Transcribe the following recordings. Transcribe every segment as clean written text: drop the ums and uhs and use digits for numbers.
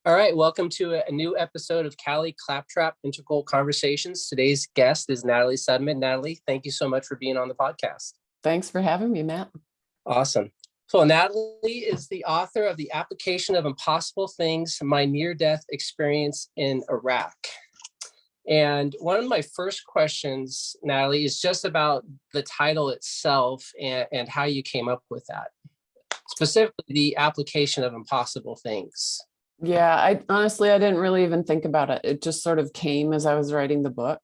All right, welcome to a new episode of Cali Claptrap Integral Conversations. Today's guest is Natalie Sudman. Natalie, thank you so much for being on the podcast. Thanks for having me, Matt. Awesome. So Natalie is the author of The Application of Impossible Things, My Near-Death Experience in Iraq. And one of my first questions, Natalie, is just about the title itself and how you came up with that. Specifically, the application of impossible things. Yeah, I honestly didn't really even think about it. It just sort of came as I was writing the book.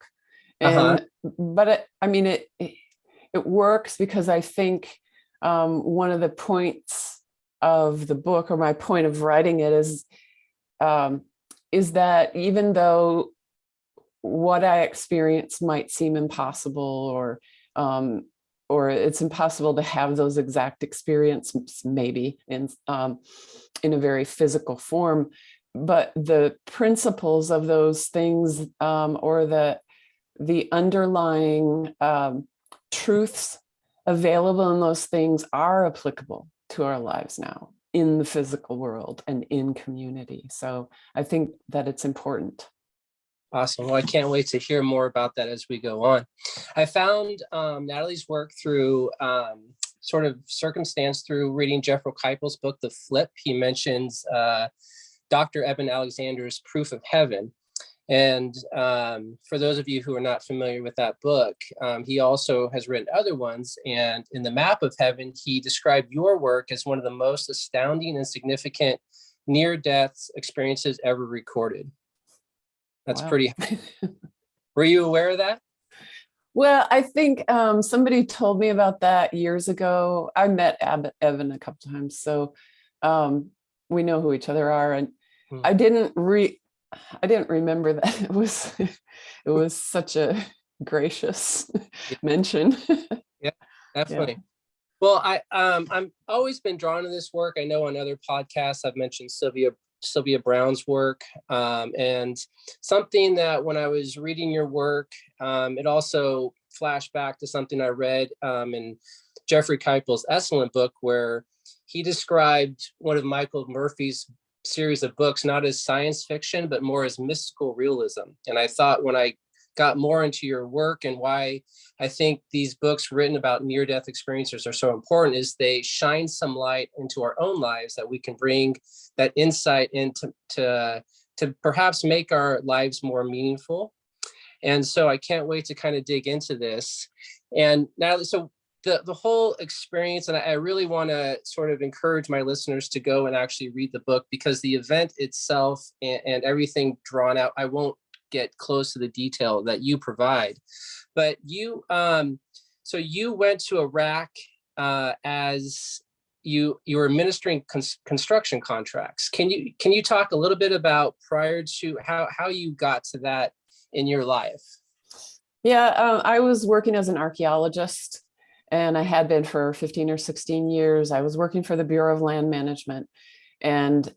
And but it works because I think one of the points of the book, or my point of writing it, is that even though what I experience might seem impossible, or it's impossible to have those exact experiences, maybe in a very physical form, but the principles of those things, or the underlying truths available in those things are applicable to our lives now in the physical world and in community. So I think that it's important. Awesome. Well, I can't wait to hear more about that as we go on. I found Natalie's work through sort of circumstance through reading Jeffrey Keipel's book, The Flip. He mentions Dr. Eben Alexander's Proof of Heaven. And for those of you who are not familiar with that book, he also has written other ones. And in The Map of Heaven, he described your work as one of the most astounding and significant near-death experiences ever recorded. That's wow. Pretty. Were you aware of that? Well, I think somebody told me about that years ago. I met Evan a couple times, so we know who each other are. And I didn't remember that it was such a gracious mention. Yeah, definitely. Yeah. Well, I'm always been drawn to this work. I know on other podcasts I've mentioned Sylvia Browne's work, and something that when I was reading your work, it also flashed back to something I read in Jeffrey Keipel's excellent book, where he described one of Michael Murphy's series of books not as science fiction, but more as mystical realism. And I thought when I got more into your work and why I think these books written about near-death experiences are so important is they shine some light into our own lives that we can bring that insight into to perhaps make our lives more meaningful. And so I can't wait to kind of dig into this. And Natalie, so the whole experience, and I really want to sort of encourage my listeners to go and actually read the book, because the event itself and everything drawn out, I won't get close to the detail that you provide. But you, so you went to Iraq as you were administering construction contracts. Can you talk a little bit about prior to how you got to that in your life? Yeah, I was working as an archaeologist, and I had been for 15 or 16 years. I was working for the Bureau of Land Management. And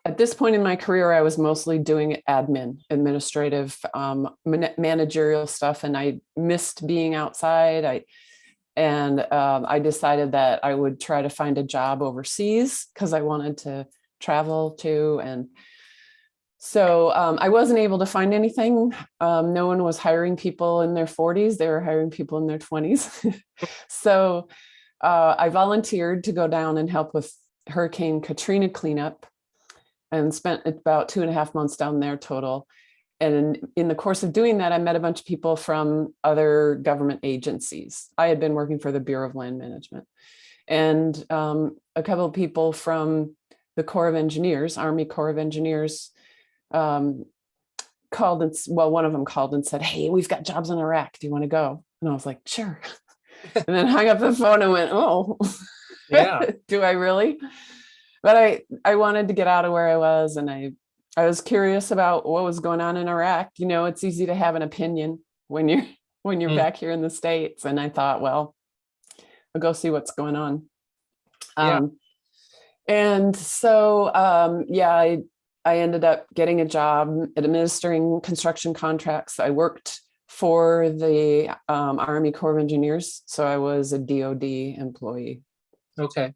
at this point in my career, I was mostly doing administrative, managerial stuff, and I missed being outside. I decided that I would try to find a job overseas because I wanted to travel too. And so I wasn't able to find anything. No one was hiring people in their 40s. They were hiring people in their 20s. So I volunteered to go down and help with Hurricane Katrina cleanup, and spent about 2.5 months down there total. And in the course of doing that, I met a bunch of people from other government agencies. I had been working for the Bureau of Land Management, and a couple of people from the Corps of Engineers, Army Corps of Engineers, called and, well, one of them called and said, "Hey, we've got jobs in Iraq. Do you want to go?" And I was like, "Sure." And then hung up the phone and went, "Oh, yeah, do I really?" But I wanted to get out of where I was, and I was curious about what was going on in Iraq. You know, it's easy to have an opinion when you're back here in the States. And I thought, well, I'll go see what's going on. Yeah. And so, I ended up getting a job administering construction contracts. I worked for the Army Corps of Engineers, so I was a DoD employee. Okay.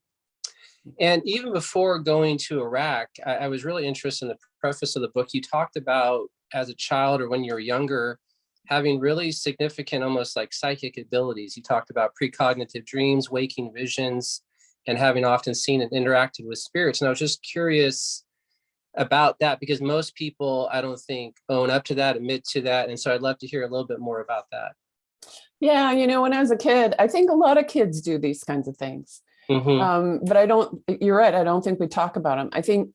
And even before going to Iraq, I was really interested in the preface of the book. You talked about as a child or when you were younger, having really significant, almost like psychic abilities. You talked about precognitive dreams, waking visions, and having often seen and interacted with spirits. And I was just curious about that because most people, I don't think, own up to that, admit to that. And so I'd love to hear a little bit more about that. Yeah, when I was a kid, I think a lot of kids do these kinds of things. Mm-hmm. But you're right. I don't think we talk about them. I think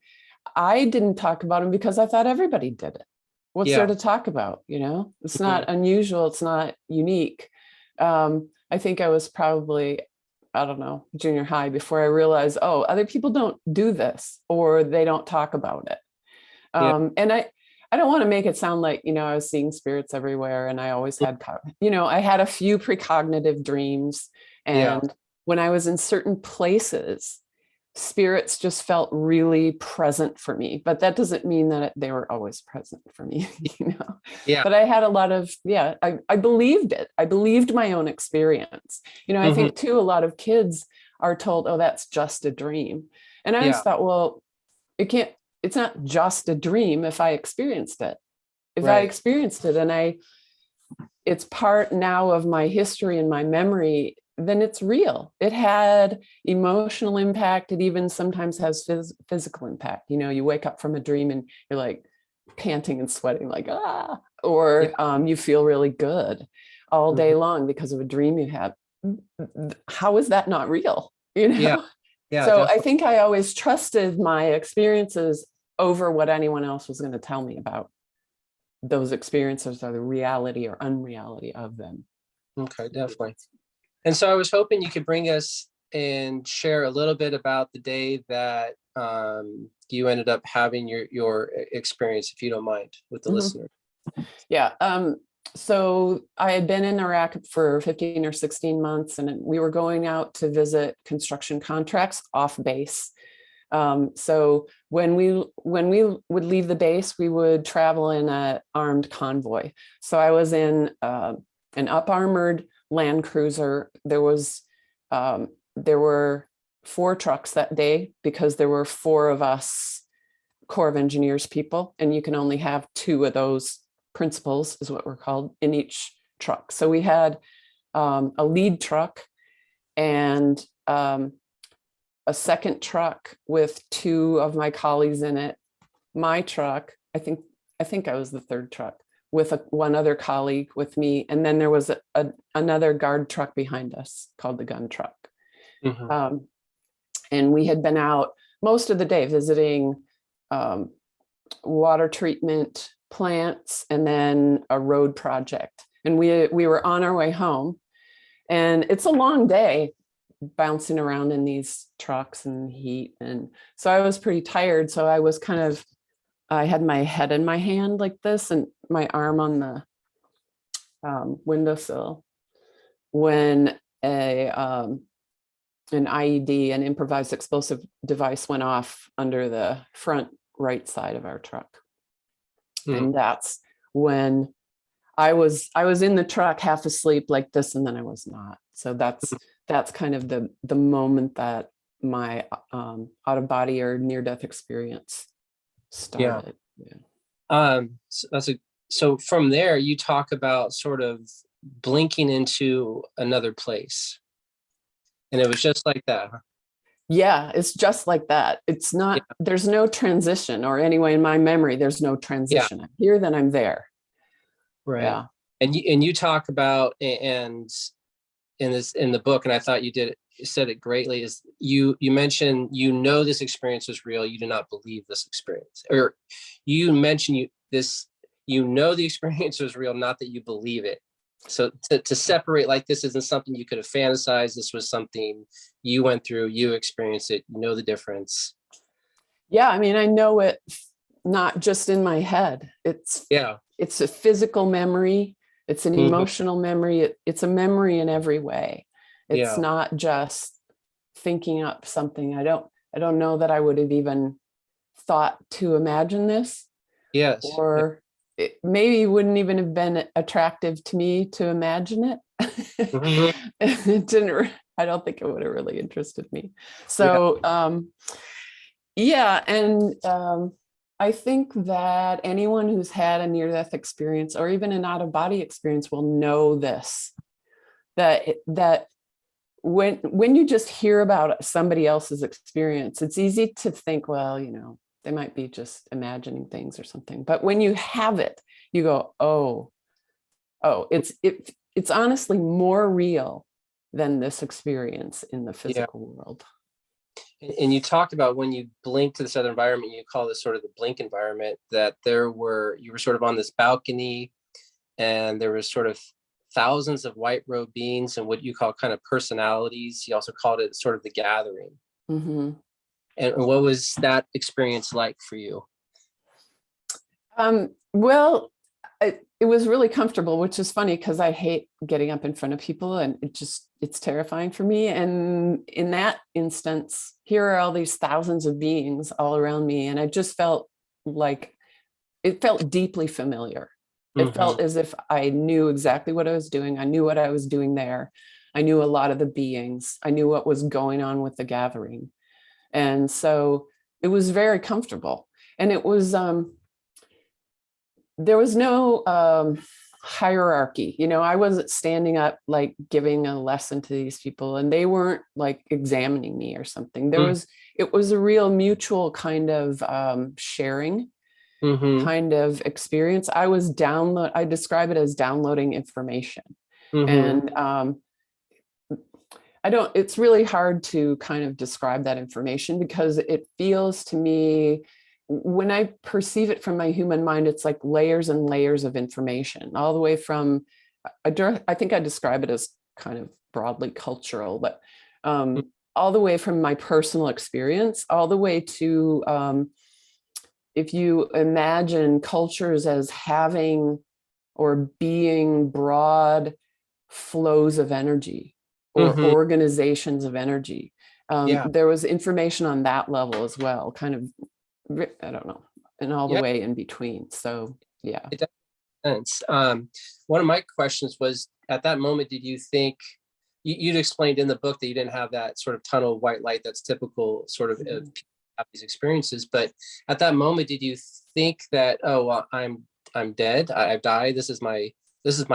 I didn't talk about them because I thought everybody did it. What's there to talk about? It's not unusual. It's not unique. I think I was probably, I don't know, junior high before I realized, oh, other people don't do this or they don't talk about it. And I don't want to make it sound like, I was seeing spirits everywhere and I always had, I had a few precognitive dreams. And when I was in certain places, spirits just felt really present for me, but that doesn't mean that they were always present for me, but I had a lot of, I believed it. I believed my own experience. I think too, a lot of kids are told, oh, that's just a dream. And I just thought, well, it's not just a dream if I experienced it. If I experienced it and it's part now of my history and my memory, then it's real. It had emotional impact. It even sometimes has physical impact. You wake up from a dream and you're like panting and sweating like, or you feel really good all day long because of a dream you had. How is that not real? Yeah, so definitely. I think I always trusted my experiences over what anyone else was going to tell me about those experiences or the reality or unreality of them. Okay, definitely. And so I was hoping you could bring us and share a little bit about the day that you ended up having your experience, if you don't mind, with the listener. Yeah. So I had been in Iraq for 15 or 16 months, and we were going out to visit construction contracts off base. So when we would leave the base, we would travel in an armed convoy. So I was in an up-armored Land Cruiser. There were 4 trucks that day because there were 4 of us Corps of Engineers people, and you can only have 2 of those principals, is what we're called, in each truck. So we had a lead truck and a second truck with 2 of my colleagues in it. My truck, I think I was the third truck, with one other colleague with me. And then there was another guard truck behind us called the gun truck. And we had been out most of the day visiting water treatment plants and then a road project. And we were on our way home, and it's a long day bouncing around in these trucks and heat. And so I was pretty tired. So I had my head in my hand like this and my arm on the windowsill when an IED, an improvised explosive device, went off under the front right side of our truck. And that's when I was in the truck half asleep like this, and then I was not. So that's kind of the moment that my out of body or near death experience started. So from there you talk about sort of blinking into another place, and it was just like that. Yeah, it's just like that. It's not, there's no transition, or anyway, in my memory, there's no transition. I'm here, then I'm there. Right. Yeah. And you talk about, and in the book, and I thought you said it greatly, is you mentioned, this experience was real. You do not believe this experience, or you mentioned the experience was real, not that you believe it. So to separate, like, this isn't something you could have fantasized. This was something you went through, you experienced it, the difference. Yeah. I mean, I know it not just in my head. It's a physical memory. It's an emotional memory. It's a memory in every way. It's not just thinking up something. I don't know that I would have even thought to imagine this. Yes. Or it maybe wouldn't even have been attractive to me to imagine it. Mhm. It didn't, I don't think it would have really interested me. So, yeah. And I think that anyone who's had a near-death experience or even an out-of-body experience will know this, that when you just hear about somebody else's experience, it's easy to think, well, they might be just imagining things or something. But when you have it, you go, oh, it's honestly more real than this experience in the Yeah. physical world. And you talked about when you blink to this other environment, you call this sort of the blink environment, that you were sort of on this balcony and there was sort of thousands of white robed beings and what you call kind of personalities. You also called it sort of the gathering. Mm-hmm. And what was that experience like for you? Well, it was really comfortable, which is funny because I hate getting up in front of people and it's terrifying for me. And in that instance, here are all these thousands of beings all around me. And I just felt like it felt deeply familiar. It felt as if I knew exactly what I was doing. I knew what I was doing there. I knew a lot of the beings. I knew what was going on with the gathering. And so it was very comfortable. And it was, there was no hierarchy. I wasn't standing up like giving a lesson to these people and they weren't like examining me or something. It was a real mutual kind of sharing kind of experience. I describe it as downloading information. And it's really hard to kind of describe that information because it feels to me, when I perceive it from my human mind, it's like layers and layers of information, all the way from, I think I describe it as kind of broadly cultural, but all the way from my personal experience, all the way to, if you imagine cultures as having or being broad flows of energy or organizations of energy. There was information on that level as well, kind of, I don't know, and all the way in between. So, yeah. It does make sense. One of my questions was, at that moment, did you think, you'd explained in the book that you didn't have that sort of tunnel of white light that's typical sort of people have these experiences, but at that moment, did you think that, oh, well, I'm dead, I've died, this is my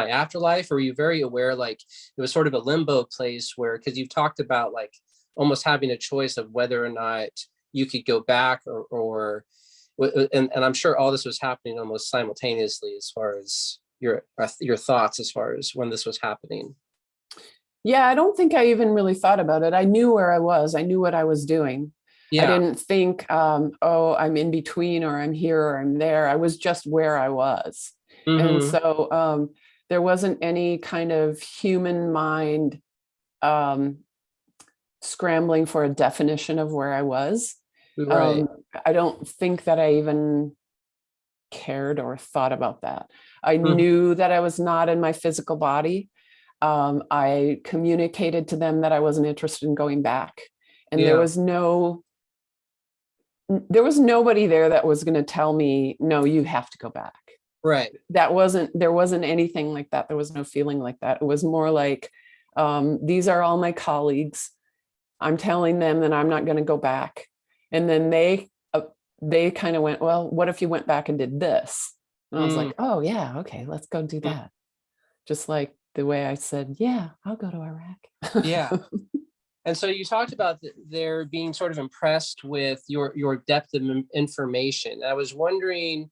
afterlife? Or were you very aware, like it was sort of a limbo place where, because you've talked about like almost having a choice of whether or not you could go back or and I'm sure all this was happening almost simultaneously as far as your thoughts as far as when this was happening. Yeah, I don't think I even really thought about it. I knew where I was. I knew what I was doing. I didn't think, oh, I'm in between or I'm here or I'm there. I was just where I was. And so there wasn't any kind of human mind scrambling for a definition of where I was. Right. I don't think that I even cared or thought about that. I knew that I was not in my physical body. I communicated to them that I wasn't interested in going back. And there was nobody there that was going to tell me, no, you have to go back. Right. There wasn't anything like that. There was no feeling like that. It was more like, these are all my colleagues. I'm telling them that I'm not going to go back. And then they kind of went, well, what if you went back and did this? And I was like, oh yeah, okay, let's go do that. Just like the way I said, yeah, I'll go to Iraq. Yeah. And so you talked about their being sort of impressed with your depth of information. I was wondering,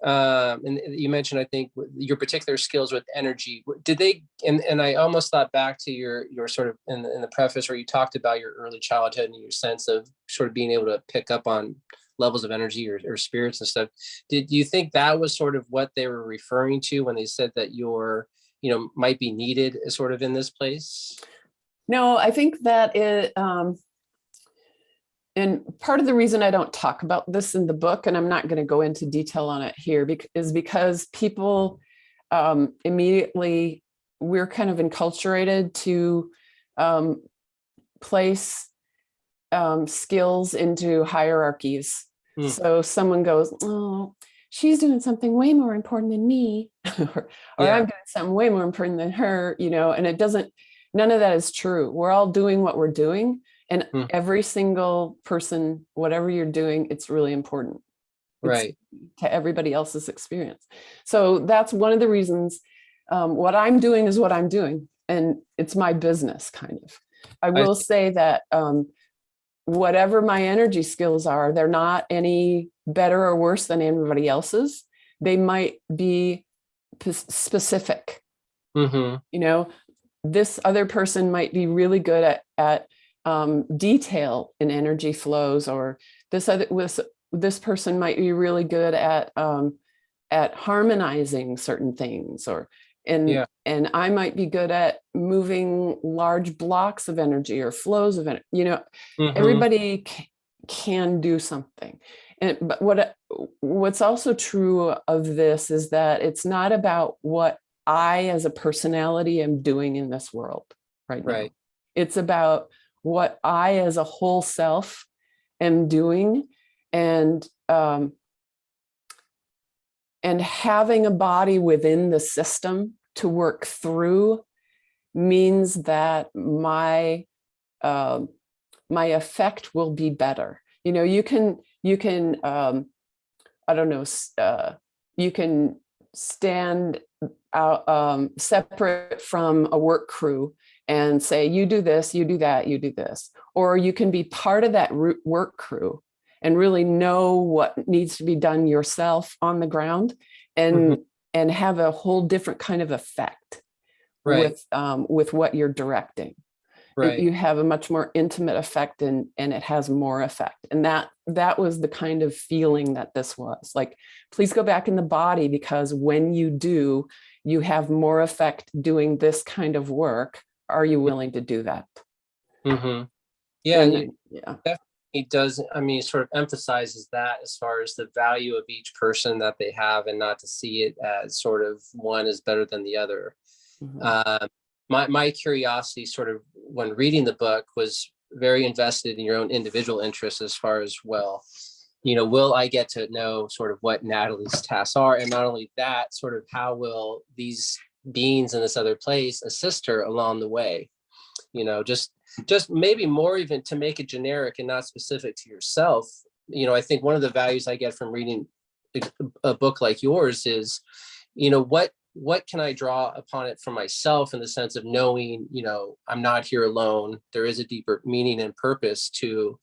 and you mentioned, I think, your particular skills with energy. Did they? And I almost thought back to your sort of in the preface where you talked about your early childhood and your sense of sort of being able to pick up on levels of energy or spirits and stuff. Did you think that was sort of what they were referring to when they said that might be needed sort of in this place? No, I think that and part of the reason I don't talk about this in the book, and I'm not going to go into detail on it here, is because people immediately, we're kind of enculturated to place skills into hierarchies. So someone goes, oh, she's doing something way more important than me, or I'm doing something way more important than her, and it doesn't, none of that is true. We're all doing what we're doing. And every single person, whatever you're doing, it's really important. Right. To everybody else's experience. So that's one of the reasons what I'm doing is what I'm doing. And it's my business, kind of. I will say that whatever my energy skills are, they're not any better or worse than anybody else's. They might be specific. This other person might be really good at detail in energy flows, or this person might be really good at harmonizing certain things, and I might be good at moving large blocks of energy or flows of energy. Everybody can do something. But what's also true of this is that it's not about what I as a personality am doing in this world right now. It's about what I as a whole self am doing, and having a body within the system to work through means that my effect will be better. You can I don't know, you can stand out separate from a work crew and say, you do this, you do that, you do this. Or you can be part of that work crew and really know what needs to be done yourself on the ground, and have a whole different kind of effect with what you're directing. You have a much more intimate effect, and it has more effect. And that was the kind of feeling that this was like. Please go back in the body, because when you do, you have more effect doing this kind of work. Are you willing to do that? It does. I mean, it sort of emphasizes that as far as the value of each person that they have, and not to see it as sort of one is better than the other. My curiosity sort of when reading the book was very invested in your own individual interests, as far as, well, will I get to know sort of what Natalie's tasks are? And not only that, sort of how will these beings in this other place assist her along the way? Just maybe more, even to make it generic and not specific to yourself. I think one of the values I get from reading a book like yours is, what can I draw upon it for myself, in the sense of knowing, I'm not here alone. There is a deeper meaning and purpose to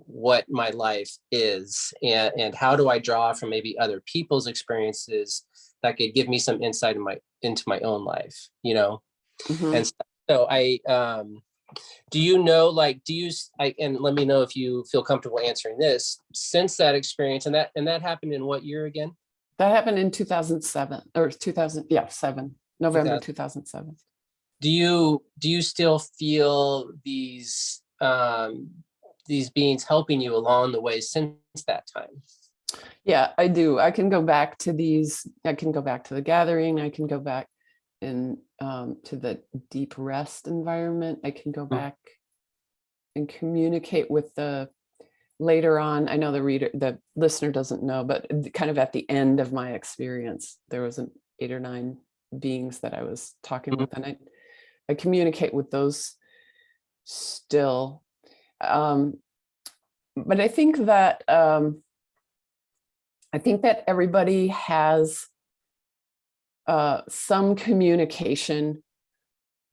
what my life is, and how do I draw from maybe other people's experiences that could give me some insight into my own life, And so I, and let me know if you feel comfortable answering this, since that experience, and that happened in what year again? That happened in 2007 or 2007, November 2007. Do you still feel these beings helping you along the way since that time? Yeah, I do. I can go back to these. I can go back to the gathering. I can go back to the deep rest environment. I can go back and communicate with later on. I know the listener doesn't know, but kind of at the end of my experience, there was 8 or 9 beings that I was talking with, and I communicate with those still. But I think that everybody has some communication,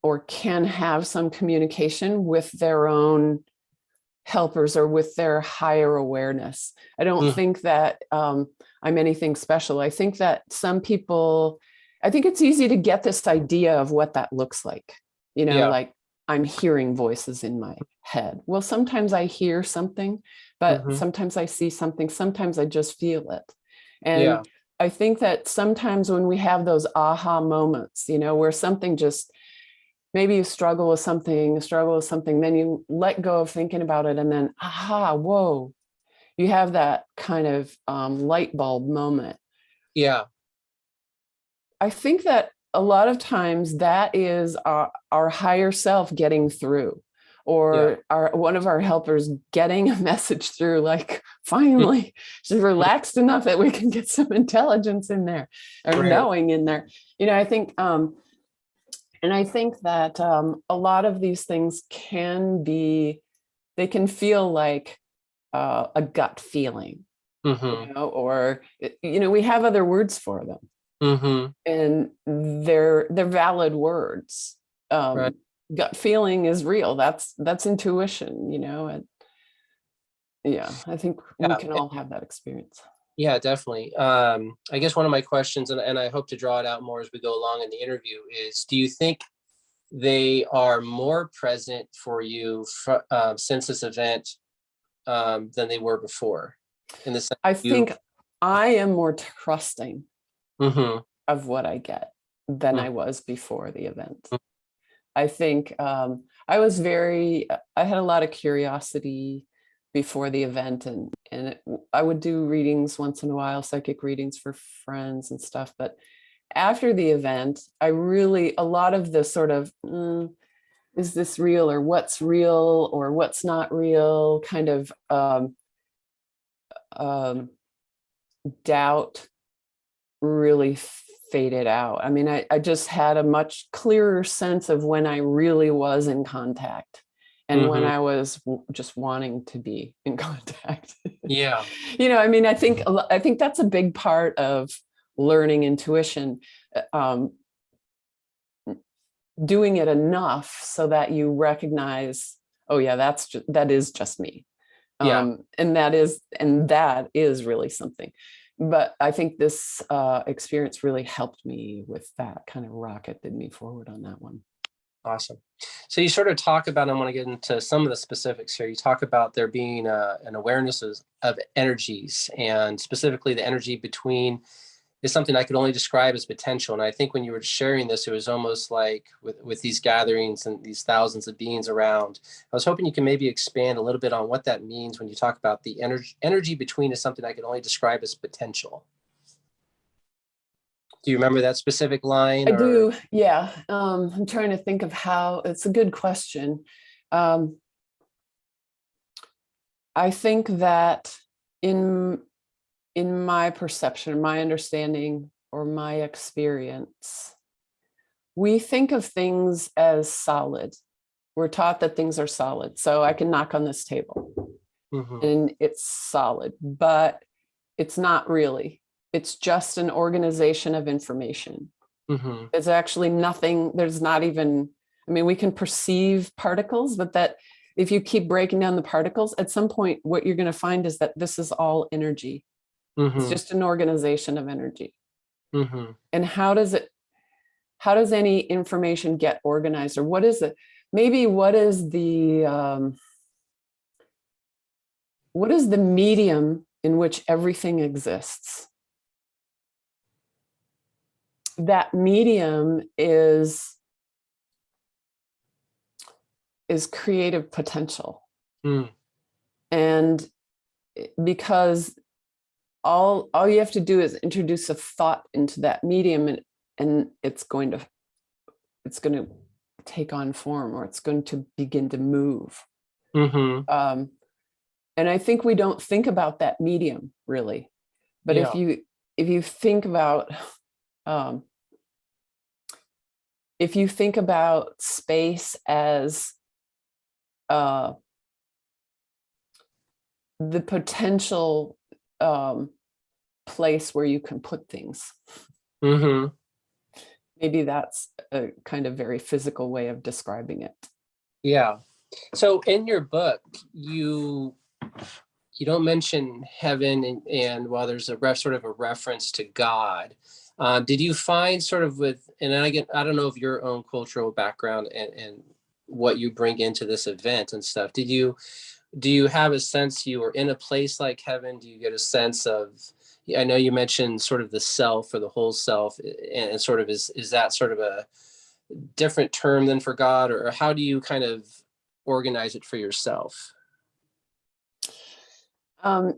or can have some communication with their own helpers or with their higher awareness. I don't think that I'm anything special. I think that some people, I think it's easy to get this idea of what that looks like, like I'm hearing voices in my head. Well, sometimes I hear something, but sometimes I see something, sometimes I just feel it. And I think that sometimes when we have those aha moments, where something just, maybe you struggle with something, then you let go of thinking about it, and then, aha, whoa, you have that kind of light bulb moment. Yeah. I think that a lot of times that is our higher self getting through, or one of our helpers getting a message through, like, finally she's relaxed enough that we can get some intelligence in there, or knowing in there. I think, and I think that a lot of these things they can feel like a gut feeling, or, we have other words for them, and they're valid words. Gut feeling is real. That's intuition, and I think we can all have that experience. Yeah, definitely. I guess one of my questions, and I hope to draw it out more as we go along in the interview, is, do you think they are more present for you since this event than they were before? In the sense, I think I am more trusting of what I get than I was before the event. I think I had a lot of curiosity before the event, and I would do readings once in a while, psychic readings for friends and stuff. But after the event, a lot of the sort of, is this real, or what's real or what's not real, kind of doubt really faded out. I mean, I just had a much clearer sense of when I really was in contact, and when I was just wanting to be in contact. Yeah. I mean, I think that's a big part of learning intuition, doing it enough so that you recognize, oh yeah, that is just me. And that is really something. But I think this experience really helped me with that, kind of rocketed me forward on that one. Awesome. So you sort of talk about, I want to get into some of the specifics here. You talk about there being an awareness of energies, and specifically the energy between is something I could only describe as potential. And I think when you were sharing this, it was almost like with these gatherings and these thousands of beings around, I was hoping you can maybe expand a little bit on what that means when you talk about the energy between is something I could only describe as potential. Do you remember that specific line? I do. Yeah. I'm trying to think of how. It's a good question. I think that in my perception, my understanding, or my experience, we think of things as solid. We're taught that things are solid. So I can knock on this table and it's solid, but it's not really. It's just an organization of information. There's actually nothing, there's not even, I mean, we can perceive particles, but that if you keep breaking down the particles, at some point, what you're going to find is that this is all energy. It's just an organization of energy. And how does any information get organized, or what is it? Maybe what is the medium in which everything exists? That medium is creative potential. And because all you have to do is introduce a thought into that medium, and it's going to take on form, or it's going to begin to move. And I think we don't think about that medium really, but if you think about space as the potential place where you can put things. Maybe that's a kind of very physical way of describing it. Yeah. So in your book, you don't mention heaven, and while there's sort of a reference to God, did you find sort of and I don't know of your own cultural background and what you bring into this event and stuff. Do you have a sense you were in a place like heaven? Do you get a sense of, I know you mentioned sort of the self, or the whole self, and sort of is that sort of a different term than for God, or how do you kind of organize it for yourself?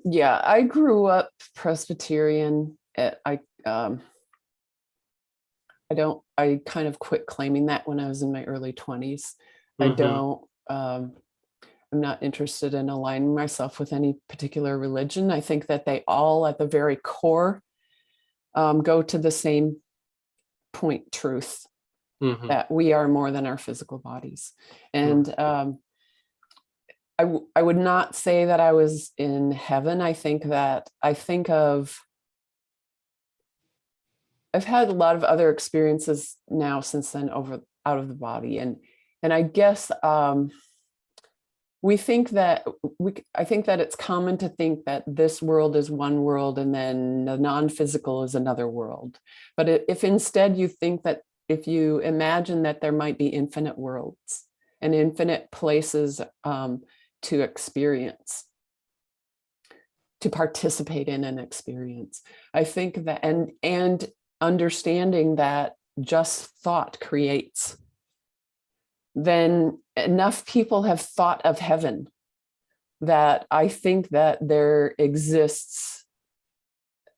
Yeah, I grew up Presbyterian. I kind of quit claiming that when I was in my early 20s. I don't I'm not interested in aligning myself with any particular religion. I think that they all, at the very core, go to the same point truth, that we are more than our physical bodies. And I would not say that I was in heaven. I've had a lot of other experiences now since then out of the body. And I guess I think that it's common to think that this world is one world and then the non-physical is another world. But if instead you think that, if you imagine that there might be infinite worlds and infinite places to experience, to participate in an experience, I think that, and understanding that just thought creates, then enough people have thought of heaven that I think that there exists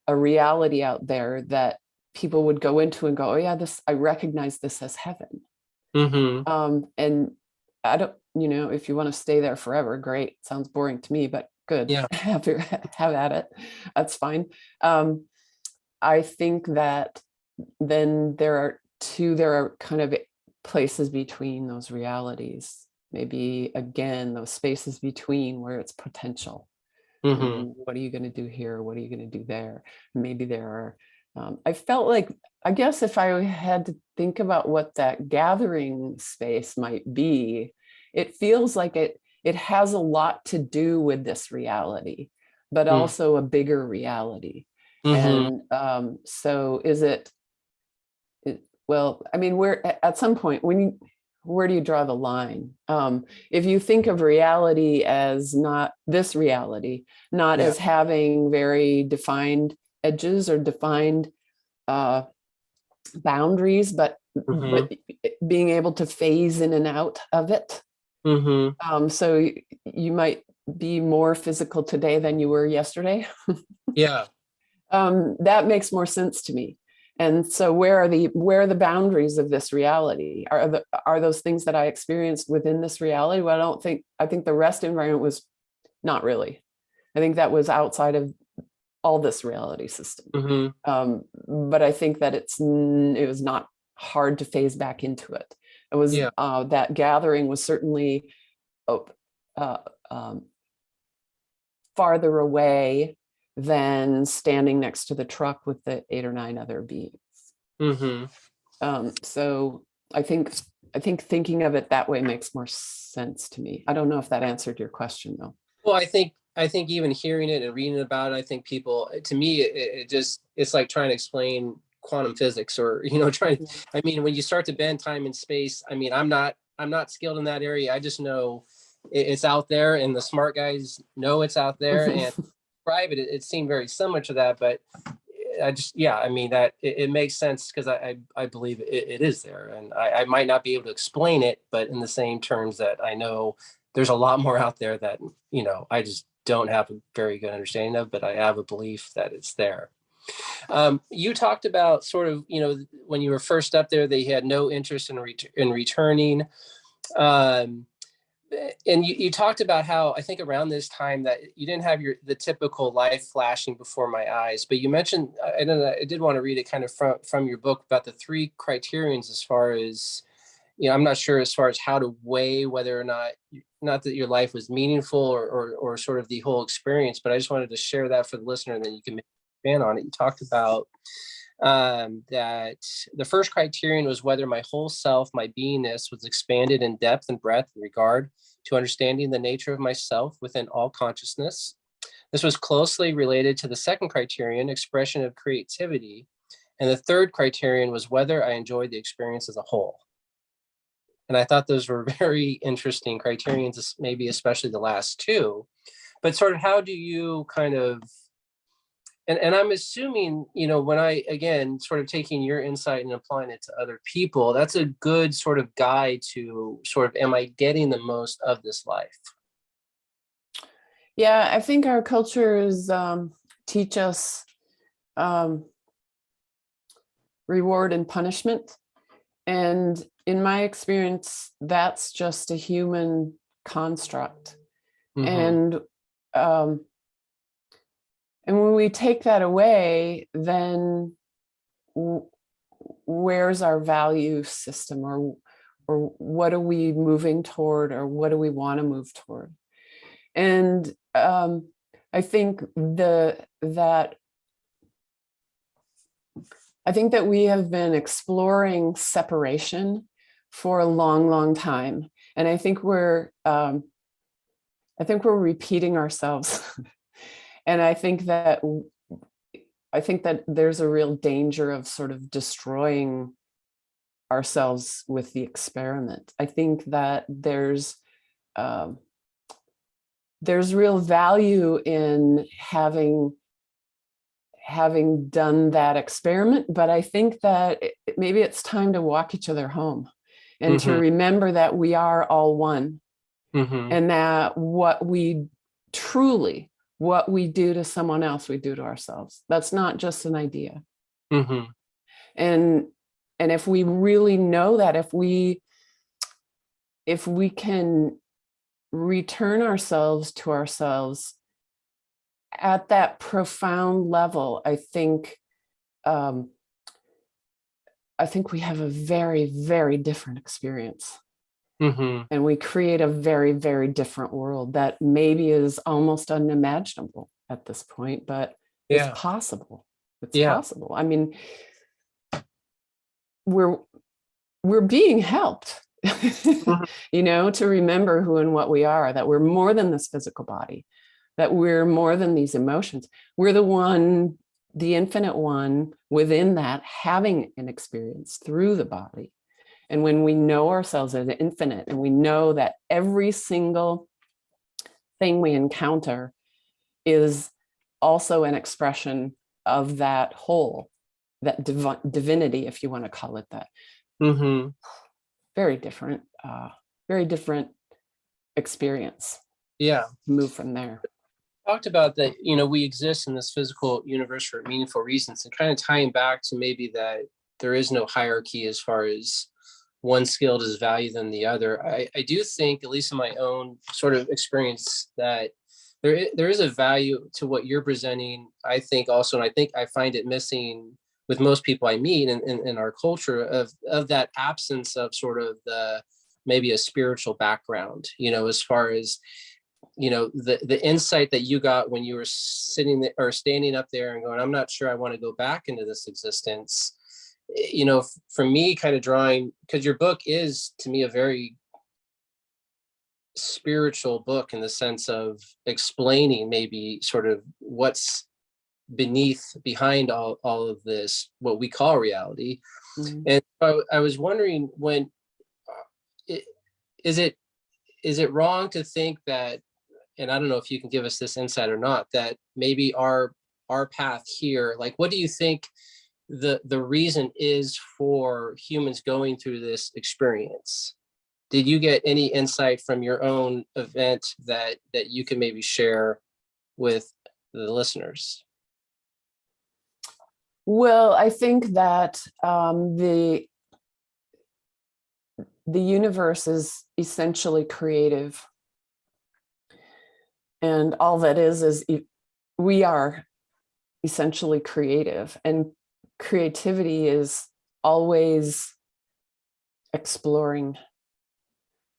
a reality out there that people would go into and go, oh yeah, I recognize this as heaven. And I don't, if you want to stay there forever, great. Sounds boring to me, but good. Yeah. have at it. That's fine. I think that then there are kind of places between those realities, maybe again those spaces between where it's potential. What are you going to do here, what are you going to do there? Maybe there are I felt like, I guess if I had to think about what that gathering space might be, it feels like it has a lot to do with this reality, but also a bigger reality. And so is it, well, I mean, at some point, where do you draw the line? If you think of reality as not this reality, not as having very defined edges or defined boundaries, but being able to phase in and out of it. So you might be more physical today than you were yesterday. Yeah. That makes more sense to me. And so where are the boundaries of this reality? Are those things that I experienced within this reality? Well, I think the rest environment was not really. I think that was outside of all this reality system. But I think that it was not hard to phase back into it. It was that gathering was certainly farther away than standing next to the truck with the 8 or 9 other beings. So I think thinking of it that way makes more sense to me. I don't know if that answered your question though. Well, I think even hearing it and reading about it, I think people, to me, it's like trying to explain quantum physics, or I mean, when you start to bend time and space, I mean, I'm not skilled in that area. I just know it's out there, and the smart guys know it's out there, and private, it seemed very similar to that, but I mean, that it makes sense, because I believe it is there, and I might not be able to explain it, but in the same terms that I know there's a lot more out there that, I just don't have a very good understanding of, but I have a belief that it's there. You talked about sort of, when you were first up there, they had no interest in returning. And you talked about how, I think around this time, that you didn't have the typical life flashing before my eyes, but you mentioned, I did want to read it kind of from your book about the 3 criterions, as far as, I'm not sure as far as how to weigh whether or not that your life was meaningful, or sort of the whole experience, but I just wanted to share that for the listener, and then you can expand on it. You talked about that the first criterion was whether my whole self, my beingness, was expanded in depth and breadth in regard to understanding the nature of myself within all consciousness. This was closely related to the second criterion, expression of creativity. And the third criterion was whether I enjoyed the experience as a whole. And I thought those were very interesting criterions, maybe especially the last 2. But sort of how do you kind of, and I'm assuming, when I, again, sort of taking your insight and applying it to other people, that's a good sort of guide to sort of, am I getting the most of this life? Yeah, I think our cultures teach us reward and punishment. And in my experience, that's just a human construct. Mm-hmm. And when we take that away, then where's our value system, or what are we moving toward, or what do we want to move toward? And I think that we have been exploring separation for a long, long time, and I think we're repeating ourselves. And I think that there's a real danger of sort of destroying ourselves with the experiment. I think that there's real value in having done that experiment, but I think that maybe it's time to walk each other home, and to remember that we are all one, and that what we do to someone else, we do to ourselves. That's not just an idea. And if we really know that, if we can return ourselves to ourselves at that profound level, I think we have a very, very different experience. And we create a very, very different world that maybe is almost unimaginable at this point, but it's possible. It's possible. I mean, we're being helped, to remember who and what we are, that we're more than this physical body, that we're more than these emotions. We're the infinite one within that, having an experience through the body. And when we know ourselves as infinite, and we know that every single thing we encounter is also an expression of that whole, that divinity, if you want to call it that. Very different experience. Yeah. Move from there. Talked about that, we exist in this physical universe for meaningful reasons, and kind of tying back to maybe that there is no hierarchy as far as one skill is valued than the other. I do think, at least in my own sort of experience, that there is a value to what you're presenting. I think also, and I think I find it missing with most people I meet in our culture, of that absence of sort of maybe a spiritual background, as far as, the insight that you got when you were sitting there or standing up there and going, I'm not sure I want to go back into this existence. For me, kind of drawing, because your book is, to me, a very spiritual book in the sense of explaining maybe sort of what's behind all of this, what we call reality. And I was wondering, when is it wrong to think that, and I don't know if you can give us this insight or not, that maybe our path here, like, what do you think the reason is for humans going through this experience? Did you get any insight from your own event that you can maybe share with the listeners? Well, I think that the universe is essentially creative, and all that is we are essentially creative, and creativity is always exploring.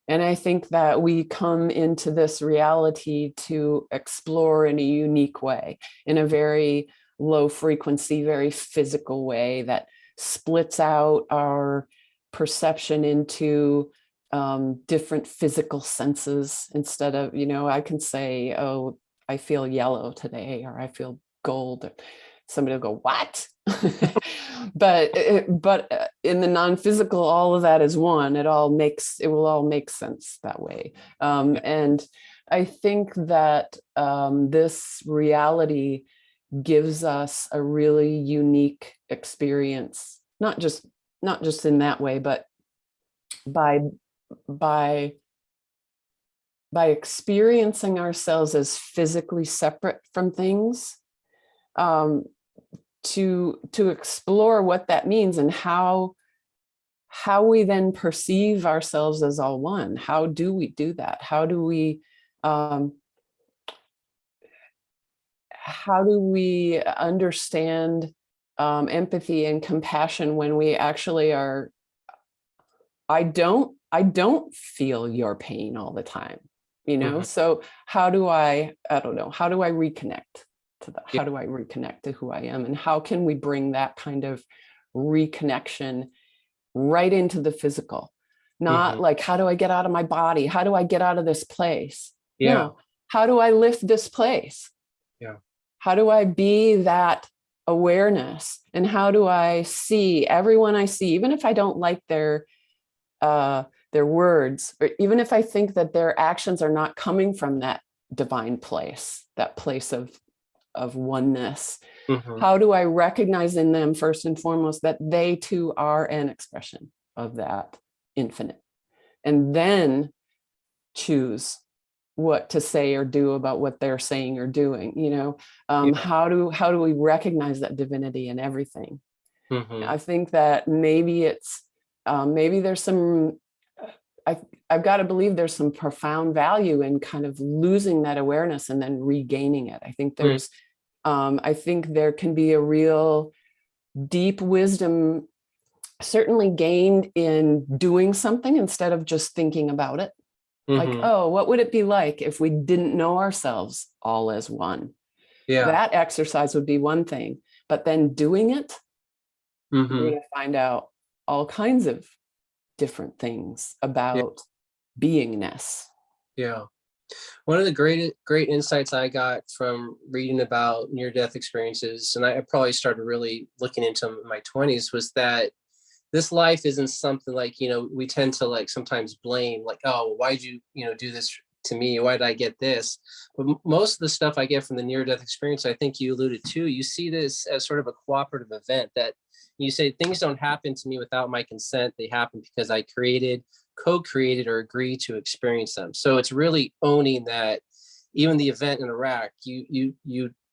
And I think that we come into this reality to explore in a unique way, in a very low frequency, very physical way that splits out our perception into different physical senses, instead of, I can say, oh, I feel yellow today, or I feel gold. Somebody will go, what? but in the non-physical, all of that is one. It will all make sense that way. And I think that this reality gives us a really unique experience, not just in that way, but by experiencing ourselves as physically separate from things, to explore what that means, and how how we then perceive ourselves as all one. How do we do that? How do we understand empathy and compassion when we actually are, I don't feel your pain all the time, you know? So how do I don't know, how do I reconnect to that? How do I reconnect to who I am? And how can we bring that kind of reconnection right into the physical? Not like, how do I get out of my body? How do I get out of this place? No, how do I lift this place? How do I be that awareness? And how do I see everyone I see, even if I don't like their words, or even if I think that their actions are not coming from that divine place, that place of oneness? How do I recognize in them, first and foremost, that they too are an expression of that infinite, and then choose what to say or do about what they're saying or doing, you know? How do we recognize that divinity in everything? I think that maybe it's maybe there's some, I've got to believe there's some profound value in kind of losing that awareness and then regaining it. I think there's I think there can be a real deep wisdom certainly gained in doing something instead of just thinking about it. Like, oh, what would it be like if we didn't know ourselves all as one? That exercise would be one thing, but then doing it, you're going to find out all kinds of different things about beingness. One of the great insights I got from reading about near-death experiences, and I probably started really looking into them in my 20s, was that this life isn't something like, you know, we tend to like sometimes blame, like, oh, why'd you, you know, do this to me? Why did I get this? But most of the stuff I get from the near-death experience, I think you alluded to, you see this as sort of a cooperative event, that you say things don't happen to me without my consent. They happen because I co-created or agreed to experience them. So it's really owning that even the event in Iraq, you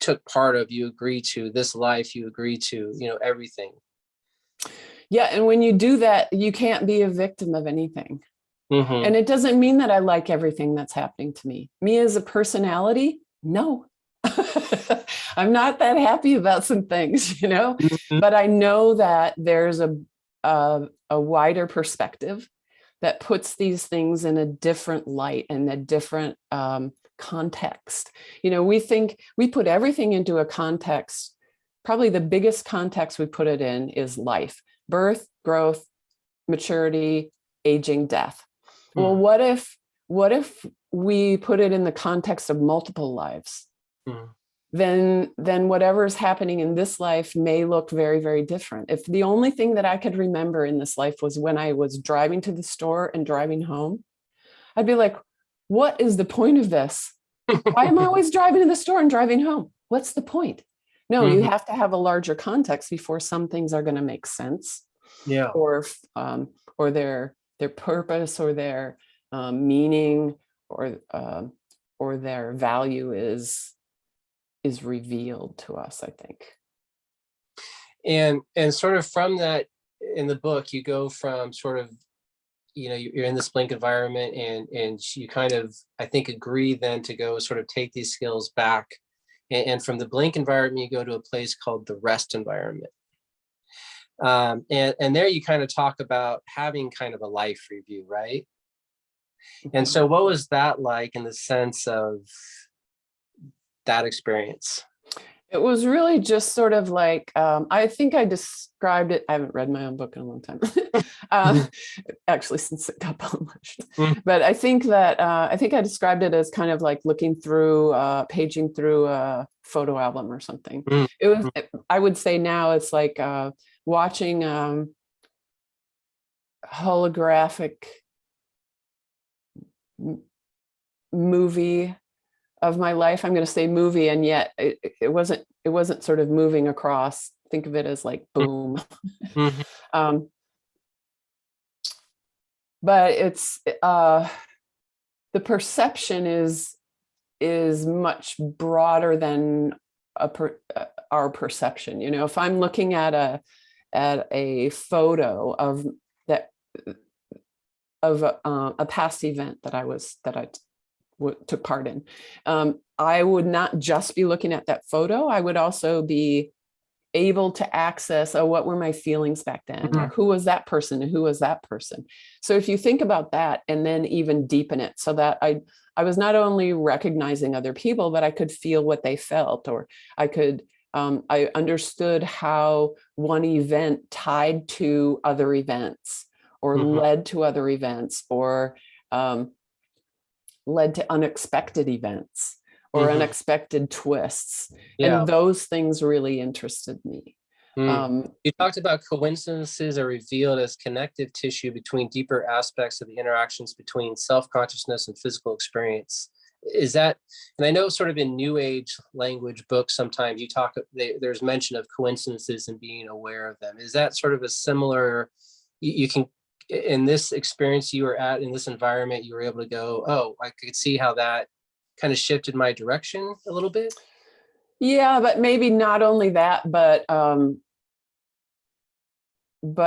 took part of, you agreed to this life, you agreed to, you know, everything. Yeah, and when you do that, you can't be a victim of anything. And it doesn't mean that I like everything that's happening to me. Me as a personality, no. I'm not that happy about some things, you know, but I know that there's a wider perspective that puts these things in a different light and a different context. You know, we put everything into a context. Probably the biggest context we put it in is life: birth, growth, maturity, aging, death. Well, what if we put it in the context of multiple lives? Then whatever is happening in this life may look very, very different. If the only thing that I could remember in this life was when I was driving to the store and driving home, I'd be like, what is the point of this? Why am I always driving to the store and driving home? What's the point? No, you have to have a larger context before some things are going to make sense. Or their purpose or their meaning or their value is revealed to us, I think. And sort of from that, in the book, you go from sort of, you know, you're in this blank environment, and you kind of, I think, agree then to go sort of take these skills back. And from the blank environment, you go to a place called the rest environment. And there you kind of talk about having kind of a life review, right? And so what was that like in the sense of that experience? It was really just sort of like, I think I described it, I haven't read my own book in a long time, actually since it got published. But I think that, I described it as kind of like looking through, paging through a photo album or something. It was, I would say now it's like watching holographic movie of my life. I'm going to say movie, and yet it wasn't sort of moving across. Think of it as like boom. But it's the perception is much broader than our perception. You know, if I'm looking at a photo of that of a past event that I took part in. I would not just be looking at that photo. I would also be able to access, what were my feelings back then? Or who was that person and who was that person? So if you think about that and then even deepen it so that I was not only recognizing other people, but I could feel what they felt, or I understood how one event tied to other events, or led to other events, or led to unexpected events, or unexpected twists. And those things really interested me. You talked about coincidences are revealed as connective tissue between deeper aspects of the interactions between self-consciousness and physical experience. Is that, and I know sort of in New Age language books, sometimes there's mention of coincidences and being aware of them. Is that sort of a similar, you can, in this experience you were at, in this environment, you were able to go, oh, I could see how that kind of shifted my direction a little bit? Yeah, but maybe not only that, but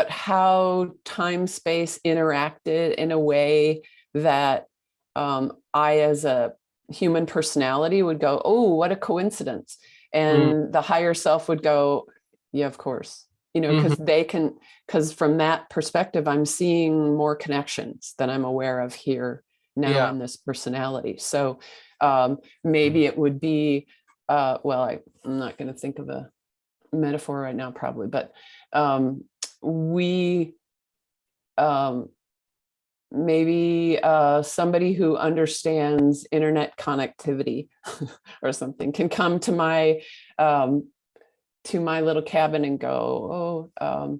how time space interacted in a way that I, as a human personality, would go, oh, what a coincidence. And the higher self would go, yeah, of course, because from that perspective, I'm seeing more connections than I'm aware of here now in this personality. So maybe it would be, I'm not going to think of a metaphor right now, probably, but maybe somebody who understands internet connectivity or something can come to my little cabin and go, oh,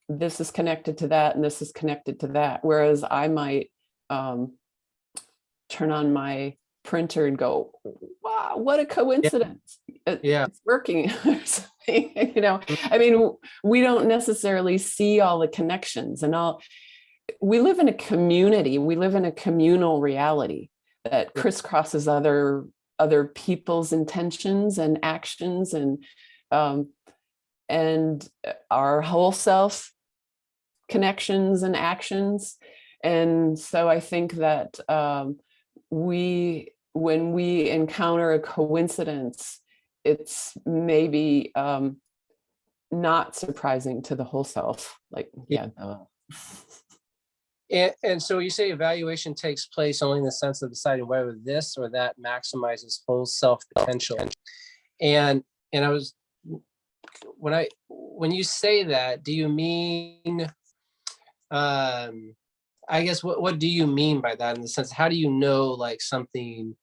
this is connected to that, and this is connected to that. Whereas I might turn on my printer and go, wow, what a coincidence. It's working or something, I mean, we don't necessarily see all the connections and all. We live in a community, we live in a communal reality that crisscrosses other people's intentions and actions and our whole self connections and actions. And so I think that when we encounter a coincidence, it's maybe not surprising to the whole self. Like, And so you say evaluation takes place only in the sense of deciding whether this or that maximizes full self potential. And I was, when you say that, do you mean, I guess, what do you mean by that, in the sense, how do you know like something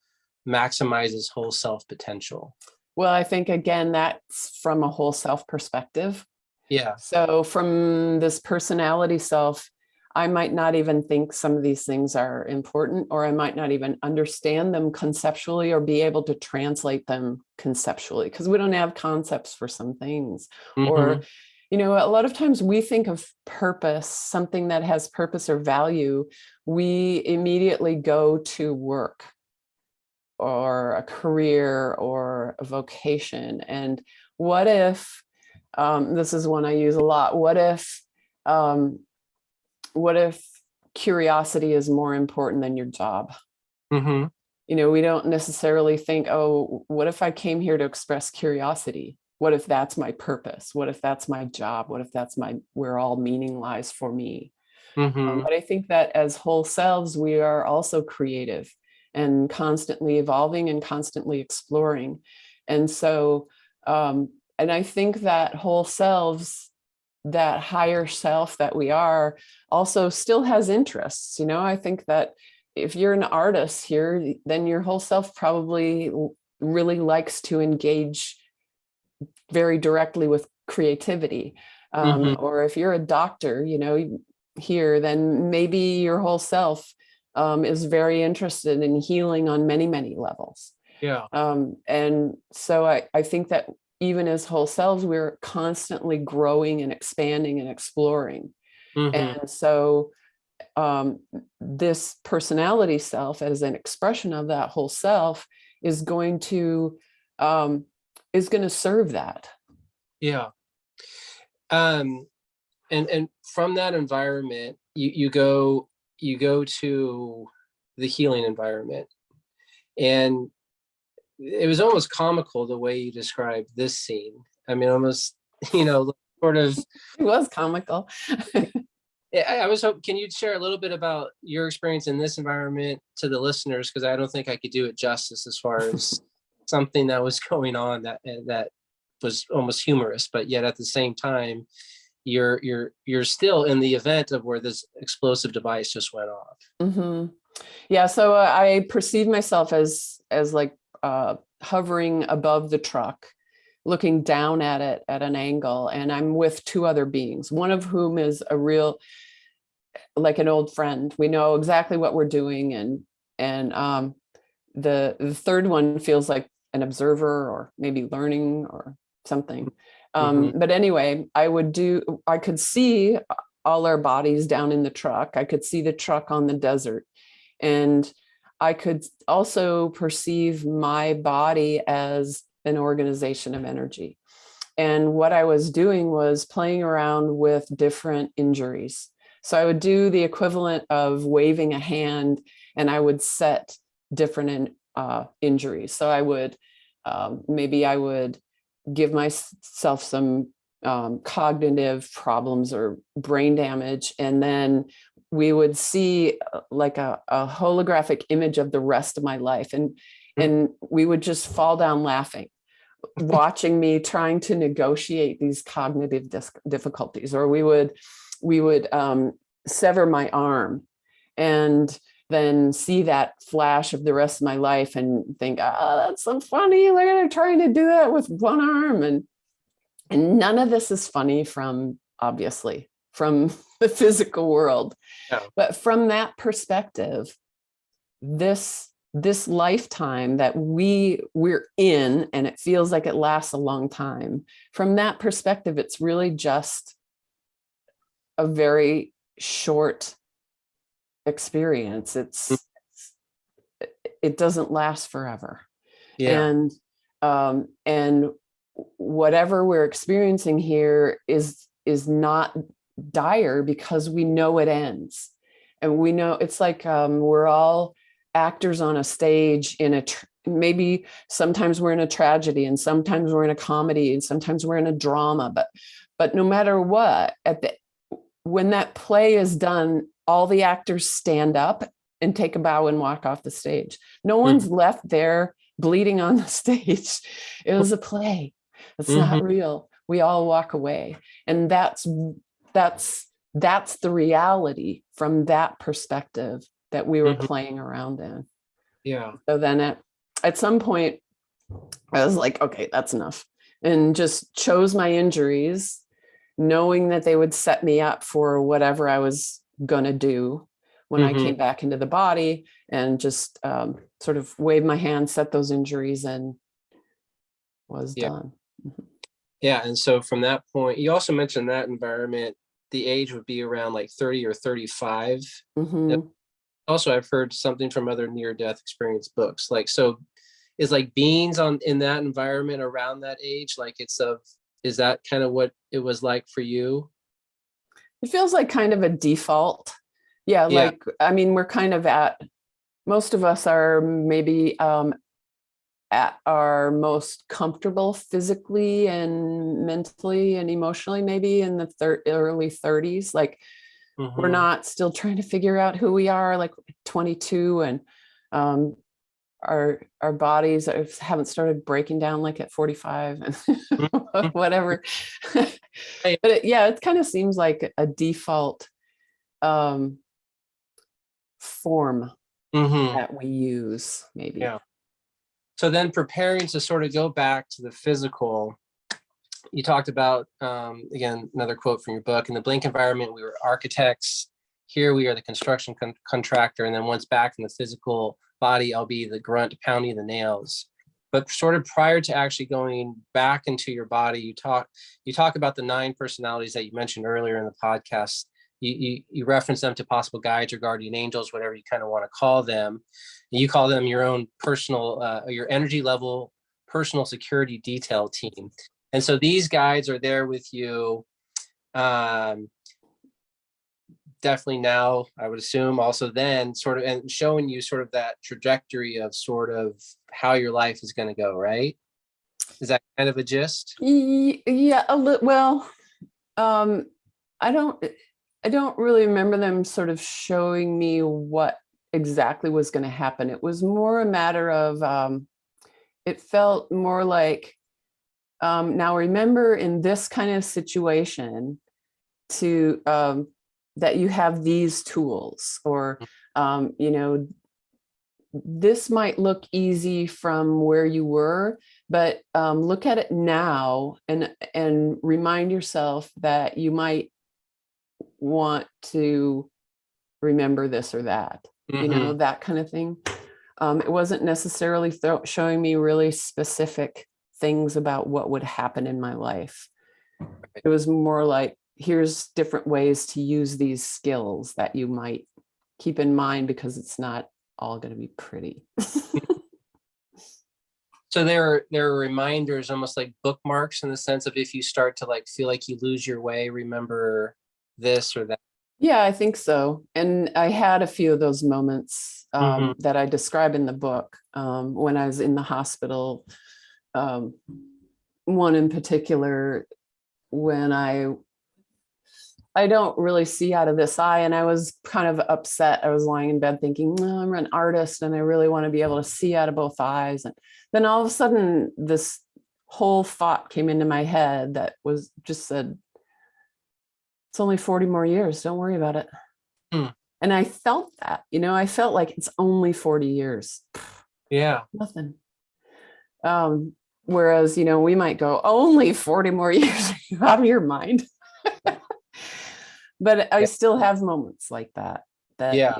maximizes whole self potential? Well, I think, again, that's from a whole self perspective. Yeah. So from this personality self, I might not even think some of these things are important, or I might not even understand them conceptually or be able to translate them conceptually, because we don't have concepts for some things. Or, a lot of times we think of purpose, something that has purpose or value, we immediately go to work or a career or a vocation. And what if, this is one I use a lot, what if curiosity is more important than your job? We don't necessarily think, oh, what if I came here to express curiosity? What if that's my purpose? What if that's my job? What if that's where all meaning lies for me? But I think that as whole selves, we are also creative and constantly evolving and constantly exploring. And so, and I think that whole selves, that higher self that we are, also still has interests. I think that if you're an artist here, then your whole self probably really likes to engage very directly with creativity. Or if you're a doctor, here, then maybe your whole self is very interested in healing on many, many levels. And so I think that even as whole selves, we're constantly growing and expanding and exploring. And so this personality self, as an expression of that whole self, is going to serve that. And from that environment, you go to the healing environment. And it was almost comical the way you described this scene. I mean, almost, sort of. It was comical. I was hoping, can you share a little bit about your experience in this environment to the listeners? Because I don't think I could do it justice as far as something that was going on that was almost humorous, but yet at the same time, you're still in the event of where this explosive device just went off. Mm-hmm. Yeah. So I perceive myself as like hovering above the truck, looking down at it at an angle, and I'm with two other beings, one of whom is like an old friend. We know exactly what we're doing, and the third one feels like an observer or maybe learning or something. But anyway, I could see all our bodies down in the truck. I could see the truck on the desert, and I could also perceive my body as an organization of energy. And what I was doing was playing around with different injuries. So I would do the equivalent of waving a hand, and I would set different injuries. So I would, maybe I would give myself some cognitive problems or brain damage, and then we would see like a holographic image of the rest of my life, and we would just fall down laughing, watching me trying to negotiate these cognitive difficulties. Or we would sever my arm and then see that flash of the rest of my life and think, oh, that's so funny, look at her trying to do that with one arm. And none of this is funny obviously from the physical world. Yeah. But from that perspective, this lifetime that we're in, and it feels like it lasts a long time, from that perspective, it's really just a very short experience. It doesn't last forever. Yeah. And whatever we're experiencing here is not dire, because we know it ends. And we know it's like we're all actors on a stage in maybe sometimes we're in a tragedy, and sometimes we're in a comedy, and sometimes we're in a drama, but no matter what, when that play is done, all the actors stand up and take a bow and walk off the stage. No one's left there bleeding on the stage. It was a play. It's not real. We all walk away. And that's the reality from that perspective that we were playing around in. Yeah. So then at some point, I was like, okay, that's enough. And just chose my injuries, knowing that they would set me up for whatever I was going to do when I came back into the body, and just sort of waved my hand, set those injuries, and was done. Yeah. And so from that point, you also mentioned that environment, the age would be around like 30 or 35. Also, I've heard something from other near-death experience books. Like, so is like beings in that environment around that age, like is that kind of what it was like for you? It feels like kind of a default. Yeah. Like, I mean, we're kind of most of us are maybe at our most comfortable physically and mentally and emotionally, maybe in the early 30s. Like, we're not still trying to figure out who we are, like 22, and our bodies haven't started breaking down like at 45 and whatever. But it kind of seems like a default form that we use, maybe. Yeah. So then preparing to sort of go back to the physical, you talked about, again, another quote from your book, in the blink environment, we were architects. Here we are the construction contractor. And then once back in the physical body, I'll be the grunt pounding the nails. But sort of prior to actually going back into your body, you talk about the 9 personalities that you mentioned earlier in the podcast. You reference them to possible guides or guardian angels, whatever you kind of want to call them. And you call them your own personal, your energy level, personal security detail team. And so these guides are there with you definitely now, I would assume also then sort of, and showing you sort of that trajectory of sort of how your life is going to go, right? Is that kind of a gist? Yeah, well, I don't really remember them sort of showing me what exactly was going to happen. It was more a matter of, it felt more like, now remember in this kind of situation to, that you have these tools, or, this might look easy from where you were, but look at it now and remind yourself that you might want to remember this or that, that kind of thing. It wasn't necessarily showing me really specific things about what would happen in my life. It was more like, here's different ways to use these skills that you might keep in mind, because it's not all going to be pretty. So there are reminders, almost like bookmarks, in the sense of if you start to like feel like you lose your way, remember this or that. Yeah, I think so. And I had a few of those moments that I describe in the book when I was in the hospital. One in particular, when I don't really see out of this eye, and I was kind of upset. I was lying in bed thinking, oh, I'm an artist and I really want to be able to see out of both eyes. And then all of a sudden, this whole thought came into my head that was just said, it's only 40 more years. Don't worry about it. And I felt that, I felt like it's only 40 years. Yeah. Nothing. Whereas, we might go, only 40 more years out of your mind. But I still have moments like that, Yeah.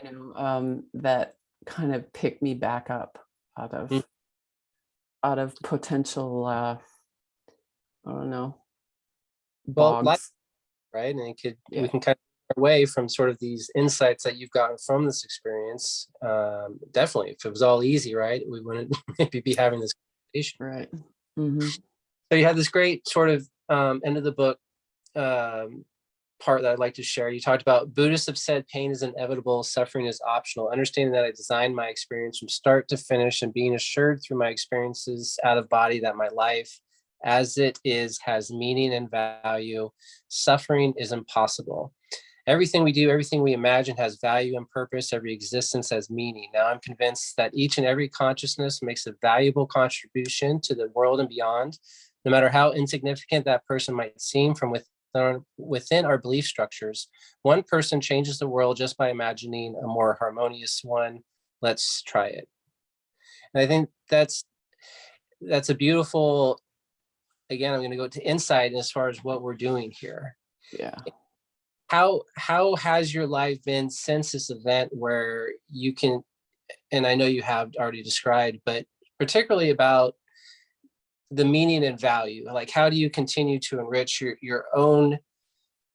that kind of pick me back up out of potential, I don't know, Well, bogs. Right. And we can kind of get away from sort of these insights that you've gotten from this experience. Definitely, if it was all easy, right, we wouldn't maybe be having this conversation. Right. So you had this great sort of end of the book part that I'd like to share. You talked about Buddhists have said pain is inevitable, suffering is optional. Understanding that I designed my experience from start to finish, and being assured through my experiences out of body that my life as it is has meaning and value. Suffering is impossible. Everything we do, everything we imagine has value and purpose. Every existence has meaning. Now I'm convinced that each and every consciousness makes a valuable contribution to the world and beyond, no matter how insignificant that person might seem from within our belief structures. One person changes the world just by imagining a more harmonious one. Let's try it. And I think that's a beautiful, again, I'm going to go to insight as far as what we're doing here. Yeah. How has your life been since this event, where you can, and I know you have already described, but particularly about the meaning and value, like how do you continue to enrich your own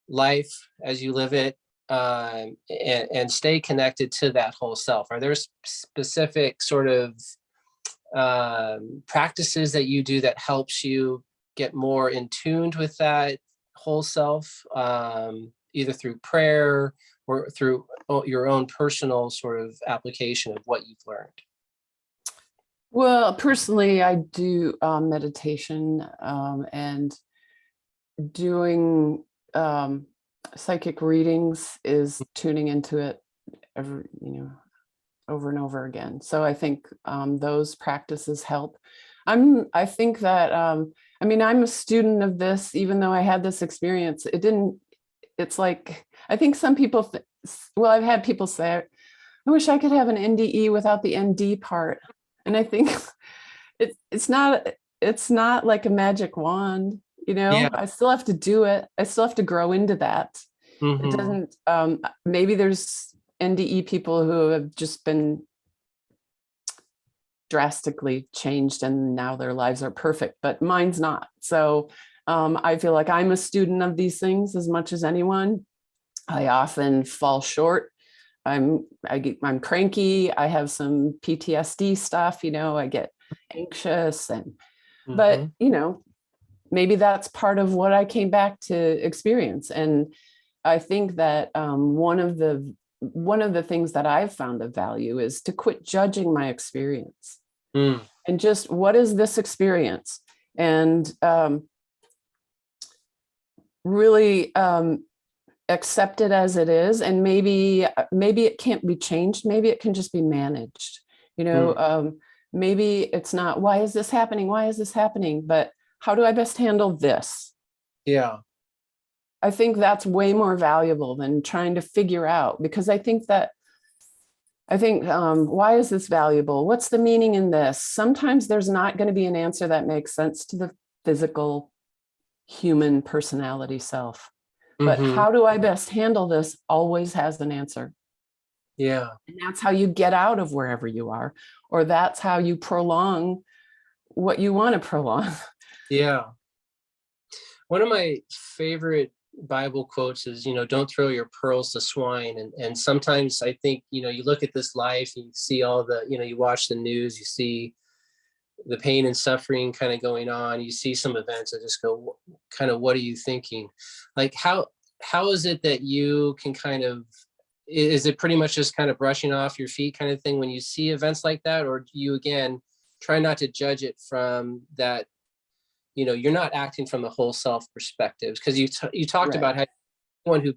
life as you live it, and stay connected to that whole self? Are there specific sort of practices that you do that helps you get more in tuned with that whole self, either through prayer or through your own personal sort of application of what you've learned? Well, personally, I do meditation, and doing psychic readings is tuning into it over and over again. So I think those practices help. I think that, I'm a student of this, even though I had this experience. It's like, I think some people, I've had people say, I wish I could have an NDE without the ND part. And I think it's not like a magic wand, Yeah. I still have to do it. I still have to grow into that. It doesn't, maybe there's NDE people who have just been drastically changed and now their lives are perfect, but mine's not. So I feel like I'm a student of these things as much as anyone. I often fall short. I'm cranky. I have some PTSD stuff, I get anxious but maybe that's part of what I came back to experience. And I think that one of the things that I've found of value is to quit judging my experience and just, what is this experience? And really accept it as it is. And maybe it can't be changed. Maybe it can just be managed. Maybe it's not, why is this happening? Why is this happening? But how do I best handle this? Yeah. I think that's way more valuable than trying to figure out, because I think why is this valuable? What's the meaning in this? Sometimes there's not going to be an answer that makes sense to the physical human personality self. But how do I best handle this always has an answer. Yeah. And that's how you get out of wherever you are, or that's how you prolong what you want to prolong. Yeah. One of my favorite Bible quotes is, don't throw your pearls to swine. And sometimes I think, you look at this life and you see all the, you watch the news, you see the pain and suffering kind of going on. You see some events that just go, kind of, what are you thinking? Like, how is it that you can kind of, is it pretty much just kind of brushing off your feet kind of thing when you see events like that? Or do you, again, try not to judge it from that, you're not acting from the whole self perspective? Because you talked about how one who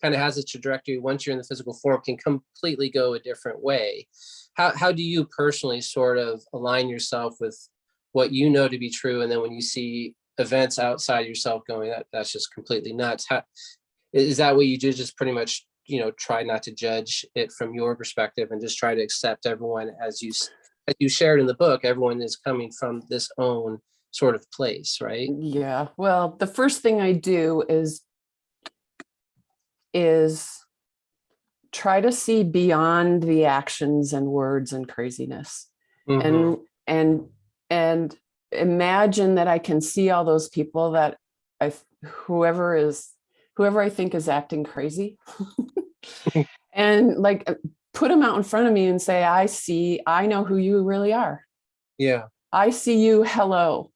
kind of has a trajectory, once you're in the physical form, can completely go a different way. How do you personally sort of align yourself with what you know to be true, and then when you see events outside yourself going, that's just completely nuts? Is that what you do? Just pretty much, try not to judge it from your perspective and just try to accept everyone, as you shared in the book, everyone is coming from this own sort of place, right? Yeah. Well, the first thing I do is try to see beyond the actions and words and craziness, and imagine that I can see all those people that whoever I think is acting crazy and like put them out in front of me and say, I know who you really are. Yeah. I see you. Hello.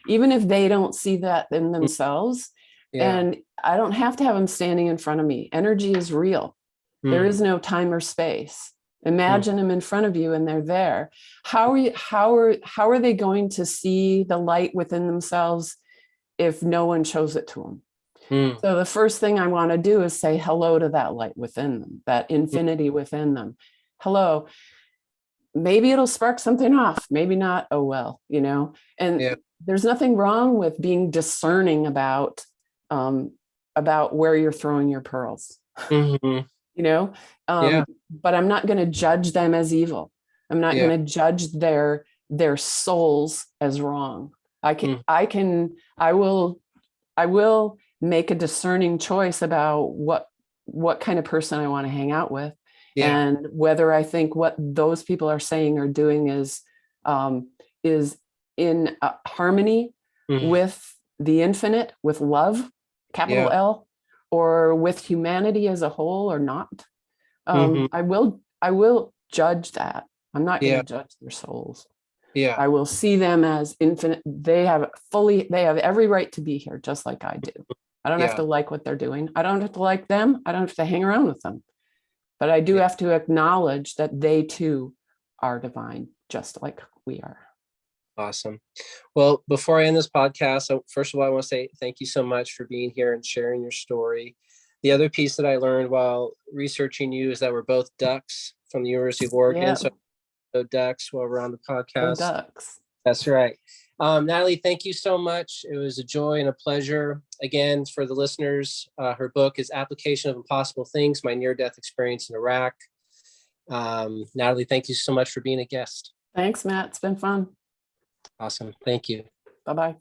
Even if they don't see that in themselves. Yeah. And I don't have to have them standing in front of me. Energy is real. There is no time or space. Imagine them in front of you and they're there. How are they going to see the light within themselves if no one shows it to them? So the first thing I want to do is say hello to that light within them, that infinity within them. Hello. Maybe it'll spark something off, maybe not. Oh, well, and there's nothing wrong with being discerning about where you're throwing your pearls, but I'm not going to judge them as evil. I'm not going to judge their souls as wrong. I will make a discerning choice about what kind of person I want to hang out with. Yeah. And whether I think what those people are saying or doing is in harmony with the infinite, with love, capital L, or with humanity as a whole, or not. I will judge that. I'm not going to judge their souls. Yeah. I will see them as infinite. They have every right to be here, just like I do. I don't have to like what they're doing. I don't have to like them. I don't have to hang around with them. But I do have to acknowledge that they too are divine, just like we are. Awesome. Well, before I end this podcast, first of all, I want to say thank you so much for being here and sharing your story. The other piece that I learned while researching you is that we're both ducks from the University of Oregon. Yeah. So ducks while we're on the podcast. Go Ducks. That's right. Natalie, thank you so much. It was a joy and a pleasure. Again, for the listeners, her book is Application of Impossible Things, My Near-Death Experience in Iraq. Natalie, thank you so much for being a guest. Thanks, Matt. It's been fun. Awesome. Thank you. Bye-bye.